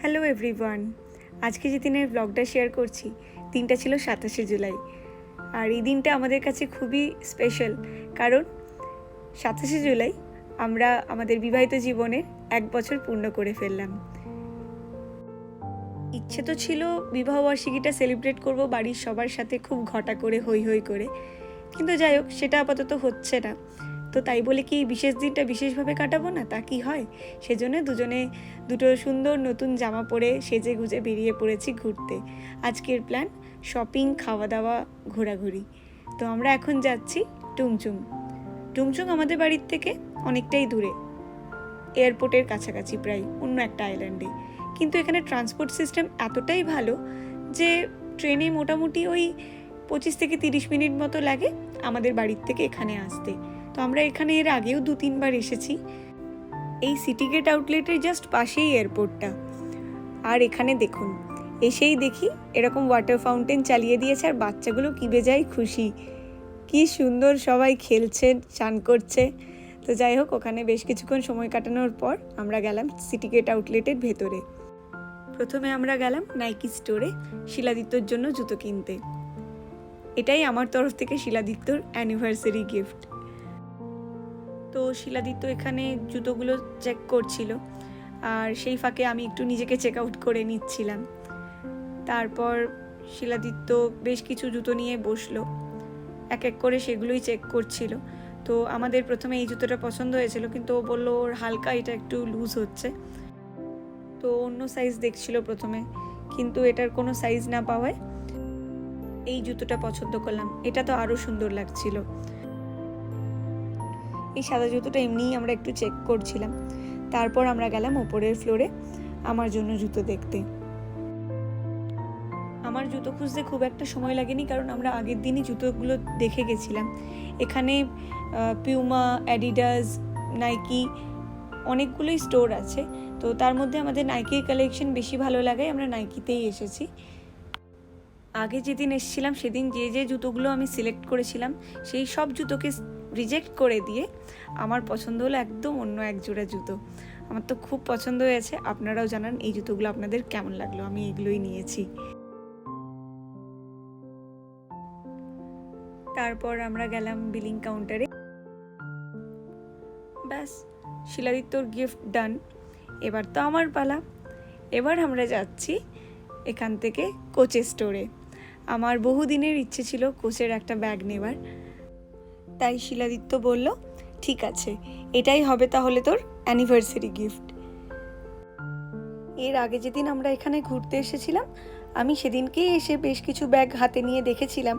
Hello everyone, আজকে যে দিনের ব্লগটা শেয়ার করছি দিনটা ছিল 27শে জুলাই। আর এই দিনটা আমাদের কাছে খুবই স্পেশাল, কারণ 27শে জুলাই আমরা আমাদের বিবাহিত জীবনের 1 বছর পূর্ণ করে ফেললাম। ইচ্ছে তো ছিল বিবাহবার্ষিকীটা সেলিব্রেট করব বাড়ির সবার সাথে খুব ঘটা করে হই হই করে, কিন্তু যাই হোক সেটা আপাতত হচ্ছে না। তো তাই বলে কি এই বিশেষ দিনটা বিশেষভাবে কাটাবো না, তা কি হয়? সেজন্য দুজনে দুটো সুন্দর নতুন জামা পরে সেজে গুজে বেরিয়ে পড়েছি ঘুরতে। আজকের প্ল্যান শপিং, খাওয়া দাওয়া, ঘোরাঘুরি। তো আমরা এখন যাচ্ছি টুংচুং। টুংচুং আমাদের বাড়ির থেকে অনেকটাই দূরে, এয়ারপোর্টের কাছাকাছি, প্রায় অন্য একটা আইল্যান্ডে। কিন্তু এখানে ট্রান্সপোর্ট সিস্টেম এতটাই ভালো যে ট্রেনে মোটামুটি ওই 25 থেকে 30 মিনিট মতো লাগে আমাদের বাড়ির থেকে এখানে আসতে। তো আমরা এখানে এর আগেও 2-3 বার এসেছি। এই সিটি গেট আউটলেটের জাস্ট পাশেই এয়ারপোর্টটা। আর এখানে দেখুন, এসেই দেখি এরকম ওয়াটার ফাউন্টেন চালিয়ে দিয়েছে, আর বাচ্চাগুলো কি বেজায় খুশি, কি সুন্দর সবাই খেলছে, চান করছে। তো যাই হোক, ওখানে বেশ কিছুক্ষণ সময় কাটানোর পর আমরা গেলাম সিটি গেট আউটলেটের ভেতরে। প্রথমে আমরা গেলাম নাইকি স্টোরে শিলাদিত্যর জন্য জুতো কিনতে। এটাই আমার তরফ থেকে শিলাদিত্যর অ্যানিভার্সারি গিফট। তো শিলাদিত্য এখানে জুতোগুলো চেক করছিল, আর সেই ফাঁকে আমি একটু নিজেকে চেক আউট করে নিচ্ছিলাম। তারপর শিলাদিত্য বেশ কিছু জুতো নিয়ে বসলো, এক এক করে সেগুলোই চেক করছিল। তো আমাদের প্রথমে এই জুতোটা পছন্দ হয়েছিল, কিন্তু ও বললো ওর হালকা এটা একটু লুজ হচ্ছে। তো অন্য সাইজ দেখছিল প্রথমে, কিন্তু এটার কোনো সাইজ না পাওয়ায় এই জুতোটা পছন্দ করলাম। এটা তো আরও সুন্দর লাগছিল। এই সাদা জুতোটা এমনিই আমরা একটু চেক করছিলাম। তারপর আমরা গেলাম ওপরের ফ্লোরে আমার জন্য জুতো দেখতে। আমার জুতো খুঁজতে খুব একটা সময় লাগেনি, কারণ আমরা আগের দিনই জুতোগুলো দেখে গেছিলাম। এখানে পিউমা, অ্যাডিডাস, নাইকি অনেকগুলোই স্টোর আছে। তো তার মধ্যে আমাদের নাইকির কালেকশন বেশি ভালো লাগে, আমরা নাইকিতেই এসেছি। আগে যেদিন এসেছিলাম সেদিন যে যে জুতোগুলো আমি সিলেক্ট করেছিলাম সেই সব জুতোকে রিজেক্ট করে দিয়ে আমার পছন্দ হলো একদম অন্য এক জোড়া জুতো। আমার তো খুব পছন্দ হয়েছে। আপনারাও জানান এই জুতোগুলো আপনাদের কেমন লাগলো। আমি এগুলোই নিয়েছি। তারপর আমরা গেলাম বিলিং কাউন্টারে। ব্যাস, শিলাদিত্যর গিফট ডান। এবার তো আমার পালা। এবার আমরা যাচ্ছি এখান থেকে কোচের স্টোরে। আমার বহুদিনের ইচ্ছে ছিল কোচের একটা ব্যাগ নেবার, তাই শিলাদিত্য বলল ঠিক আছে, এটাই হবে তাহলে তোর অ্যানিভার্সারি গিফট। এর আগে যেদিন আমরা এখানে ঘুরতে এসেছিলাম, আমি সেদিনকেই এসে বেশ কিছু ব্যাগ হাতে নিয়ে দেখেছিলাম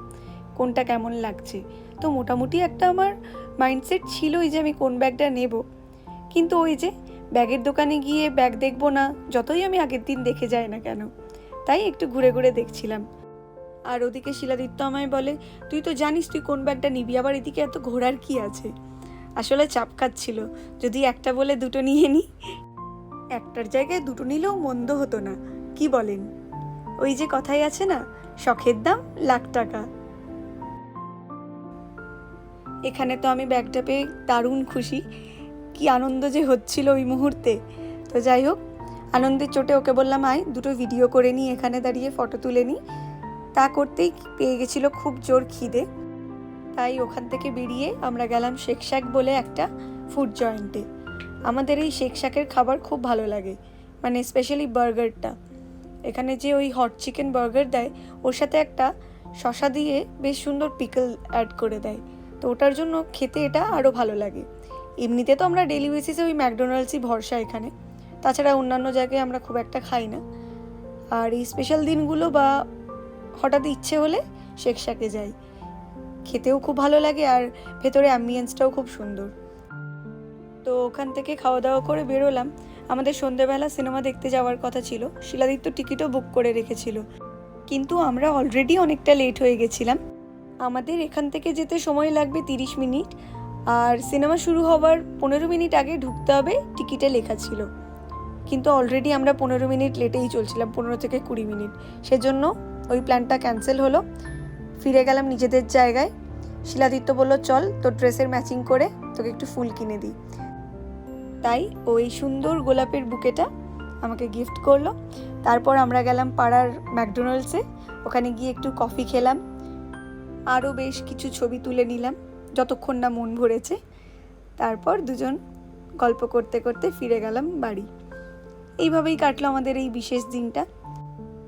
কোনটা কেমন লাগছে। তো মোটামুটি একটা আমার মাইন্ডসেট ছিলই যে আমি কোন ব্যাগটা নেব। কিন্তু ওই যে ব্যাগের দোকানে গিয়ে ব্যাগ দেখবো না, যতই আমি আগের দিন দেখে যাই না কেন, তাই একটু ঘুরে ঘুরে দেখছিলাম। আর ওদিকে শিলাদিত্য আমায় বলে, তুই তো জানিস তুই কোন ব্যাগটা নিবি, আবার এদিকে এত ঘোরার কি আছে। আসলে চাপ খাচ্ছিল, যদি একটা বলে দুটো নিয়ে নিই। একটার জায়গায় দুটো নিলেও মন্দ হতো না, কি বলেন? ওই যে কথাই আছে না, শখের দাম লাখ টাকা। এখানে তো আমি ব্যাগটা পেয়ে দারুণ খুশি, কি আনন্দ যে হচ্ছিল ওই মুহূর্তে। তো যাই হোক, আনন্দের চোটে ওকে বললাম আয় দুটো ভিডিও করে নিই, এখানে দাঁড়িয়ে ফটো তুলে নিই। তা করতেই পেয়ে গেছিল খুব জোর খিদে, তাই ওখান থেকে বেরিয়ে আমরা গেলাম শেখ শাক বলে একটা ফুড জয়েন্টে। আমাদের এই শেখ শাকের খাবার খুব ভালো লাগে, মানে স্পেশালি বার্গারটা। এখানে যে ওই হট চিকেন বার্গার দেয়, ওর সাথে একটা শসা দিয়ে বেশ সুন্দর পিকল অ্যাড করে দেয়। তো ওটার জন্য খেতে এটা আরও ভালো লাগে। এমনিতে তো আমরা ডেলি বেসিসে ওই ম্যাকডোনাল্ডসই ভরসা এখানে, তাছাড়া অন্যান্য জায়গায় আমরা খুব একটা খাই না। আর এই স্পেশাল দিনগুলো বা হঠাৎ ইচ্ছে হলে শেখ শাকে যাই, খেতেও খুব ভালো লাগে, আর ভেতরে অ্যাম্বিয়েন্সটাও খুব সুন্দর। তো ওখান থেকে খাওয়া দাওয়া করে বেরোলাম। আমাদের সন্ধ্যেবেলা সিনেমা দেখতে যাওয়ার কথা ছিল, শিলাদিত্য টিকিটও বুক করে রেখেছিল, কিন্তু আমরা অলরেডি অনেকটা লেট হয়ে গেছিলাম। আমাদের এখান থেকে যেতে সময় লাগবে 30 মিনিট, আর সিনেমা শুরু হওয়ার 15 মিনিট আগে ঢুকতে হবে টিকিটে লেখা ছিল। কিন্তু অলরেডি আমরা 15 মিনিট লেটেই চলছিলাম, 15 থেকে 20 মিনিট। সেজন্য ওই প্ল্যানটা ক্যান্সেল হলো। ফিরে গেলাম নিজেদের জায়গায়। শিলাদিত্য বলল চল তোর ড্রেসের ম্যাচিং করে তোকে একটু ফুল কিনে দিই। তাই ওই সুন্দর গোলাপের বুকেটা আমাকে গিফট করলো। তারপর আমরা গেলাম পাড়ার ম্যাকডোনাল্ডসে, ওখানে গিয়ে একটু কফি খেলাম, আরও বেশ কিছু ছবি তুলে নিলাম যতক্ষণ না মন ভরেছে। তারপর দুজন গল্প করতে করতে ফিরে গেলাম বাড়ি। এইভাবেই কাটলো আমাদের এই বিশেষ দিনটা।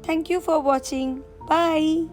Thank you for watching, by.